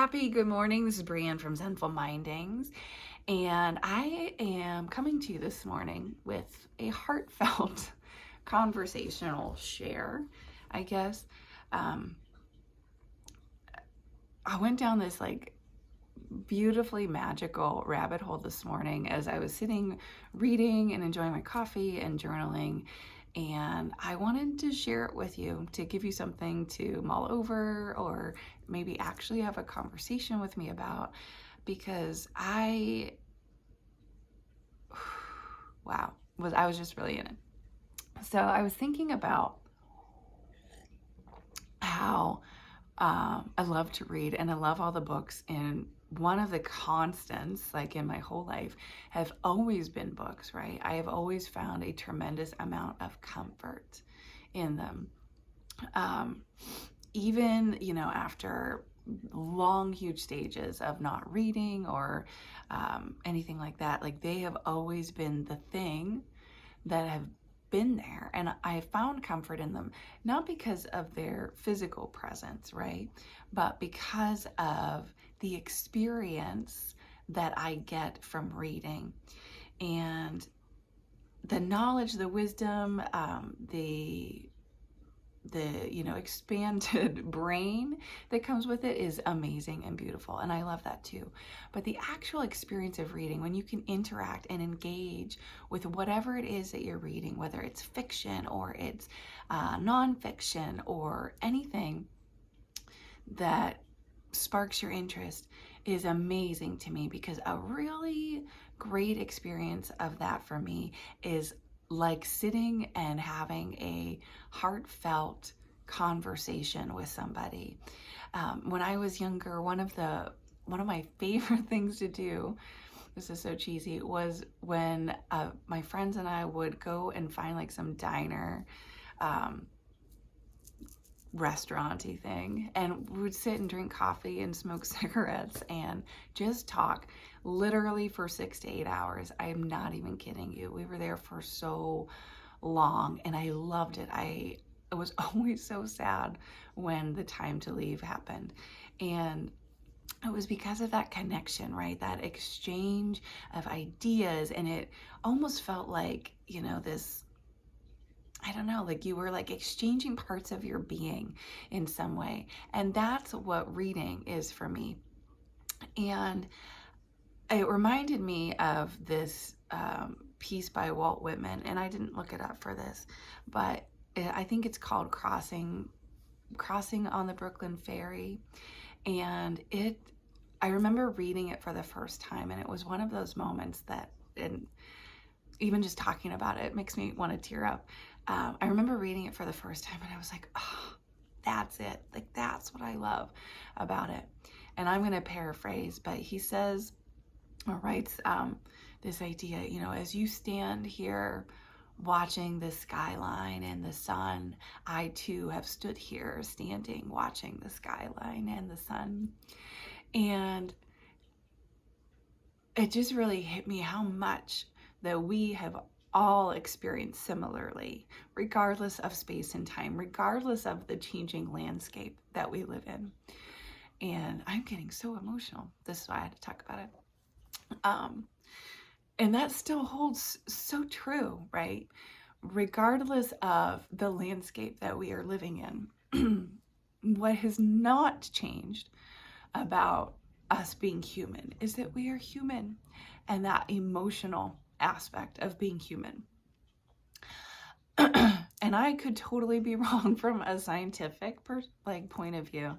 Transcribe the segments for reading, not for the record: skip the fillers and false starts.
Happy good morning. This is Brianne from Zenful Mindings, and I am coming to you this morning with a heartfelt conversational share, I guess. Um, I went down this beautifully magical rabbit hole this morning as I was sitting reading and enjoying my coffee and journaling. And I wanted to share it with you to give you something to mull over or maybe actually have a conversation with me about, because I was just really in it. So I was thinking about how I love to read and I love all the books, and one of the constants in my whole life have always been books, right? I have always found a tremendous amount of comfort in them. Um, Even, after long, huge stages of not reading or anything like that, they have always been the thing that have been there, and I found comfort in them, not because of their physical presence, right, but because of the experience that I get from reading, and the knowledge, the wisdom, the expanded brain that comes with it is amazing and beautiful, and I love that too. But the actual experience of reading, when you can interact and engage with whatever it is that you're reading, whether it's fiction or it's nonfiction or anything that sparks your interest, is amazing to me, because a really great experience of that for me is like sitting and having a heartfelt conversation with somebody. When I was younger, one of my favorite things to do, this is so cheesy, was when my friends and I would go and find some diner restaurant-y thing, and we would sit and drink coffee and smoke cigarettes and just talk literally for 6 to 8 hours. I am not even kidding you. We were there for so long and I loved it. I was always so sad when the time to leave happened, and it was because of that connection, right? That exchange of ideas, and it almost felt like, this, I don't know, you were exchanging parts of your being in some way. And that's what reading is for me. And it reminded me of this piece by Walt Whitman, and I didn't look it up for this, but I think it's called Crossing on the Brooklyn Ferry. And I remember reading it for the first time, and it was one of those moments that, and even just talking about it makes me want to tear up. I remember reading it for the first time and I was like, oh, that's it. That's what I love about it. And I'm going to paraphrase, but he says, or writes this idea, as you stand here watching the skyline and the sun, I too have stood here standing watching the skyline and the sun. And it just really hit me how much that we have all experienced similarly, regardless of space and time, regardless of the changing landscape that we live in. And I'm getting so emotional. This is why I had to talk about it. And that still holds so true, right? Regardless of the landscape that we are living in, what has not changed about us being human is that we are human, and that emotional aspect of being human. And I could totally be wrong from a scientific point of view.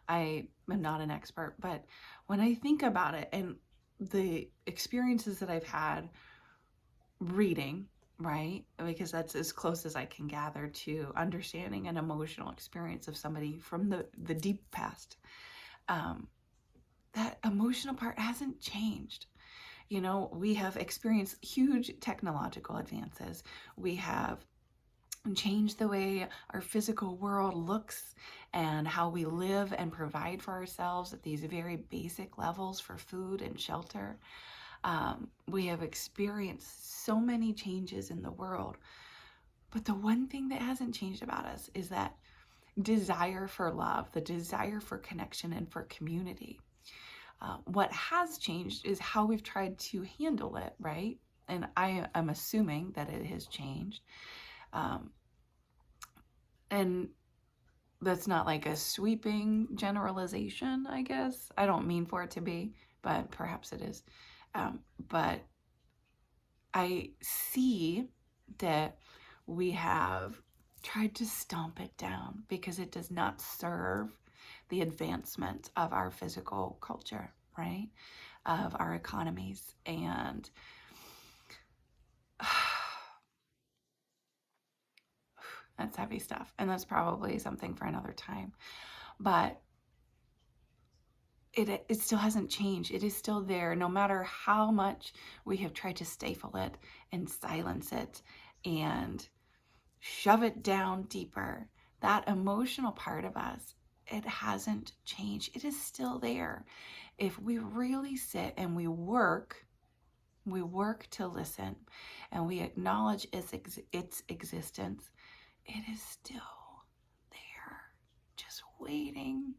I am not an expert, but when I think about it and the experiences that I've had reading, right, because that's as close as I can gather to understanding an emotional experience of somebody from the deep past, that emotional part hasn't changed. We have experienced huge technological advances. We have changed the way our physical world looks and how we live and provide for ourselves at these very basic levels for food and shelter. We have experienced so many changes in the world, but the one thing that hasn't changed about us is that desire for love, the desire for connection and for community. What has changed is how we've tried to handle it, right? And I am assuming that it has changed. And that's not like a sweeping generalization, I guess. I don't mean for it to be, but perhaps it is. But I see that we have tried to stomp it down because it does not serve the advancement of our physical culture, right? Of our economies. And that's heavy stuff. And that's probably something for another time. But it still hasn't changed. It is still there, no matter how much we have tried to stifle it and silence it and shove it down deeper. That emotional part of us, it hasn't changed. It is still there. If we really sit and we work to listen, and we acknowledge its existence, it is still there, just waiting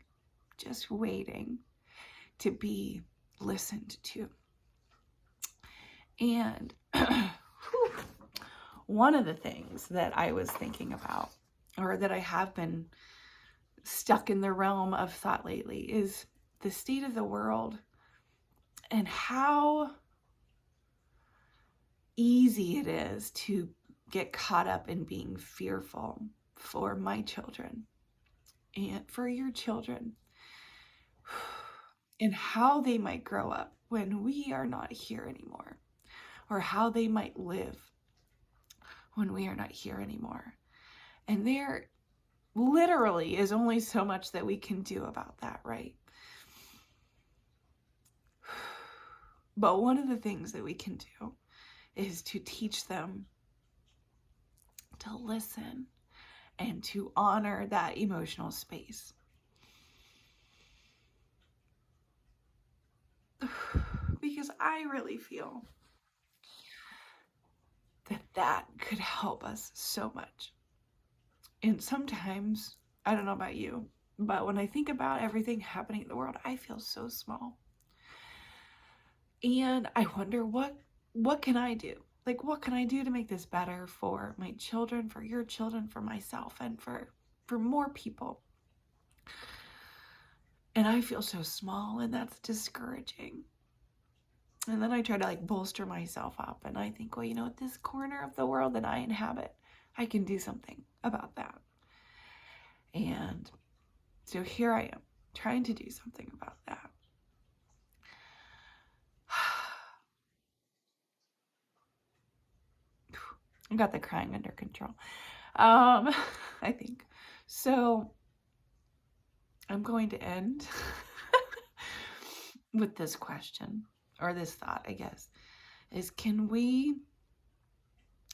to be listened to. And one of the things that I was thinking about, or that I have been stuck in the realm of thought lately, is the state of the world and how easy it is to get caught up in being fearful for my children and for your children, and how they might grow up when we are not here anymore, or how they might live when we are not here anymore. And there literally is only so much that we can do about that, right? But one of the things that we can do is to teach them to listen and to honor that emotional space. Because I really feel that could help us so much. And sometimes, I don't know about you, but when I think about everything happening in the world, I feel so small. And I wonder, what can I do? Like, what can I do to make this better for my children, for your children, for myself, and for more people? And I feel so small, and that's discouraging. And then I try to like bolster myself up, and I think, well, you know, at this corner of the world that I inhabit, I can do something about that. And so here I am, trying to do something about that. I got the crying under control. I think. So I'm going to end with this question, or this thought, I guess, is, can we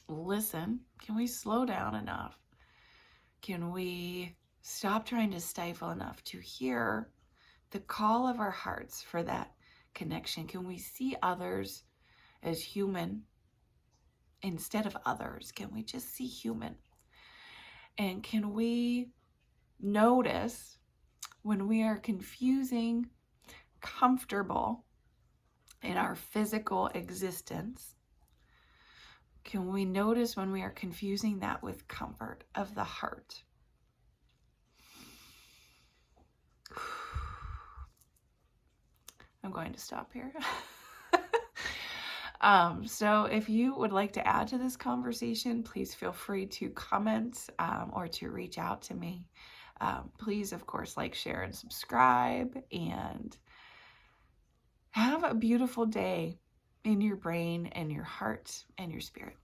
listen? Can we slow down enough? Can we stop trying to stifle enough to hear the call of our hearts for that connection? Can we see others as human instead of others? Can we just see human? And can we notice when we are confusing comfortable in our physical existence? Can we notice when we are confusing that with comfort of the heart? I'm going to stop here. So if you would like to add to this conversation, please feel free to comment or to reach out to me. Please, of course, like, share, and subscribe, and have a beautiful day in your brain and your heart and your spirit.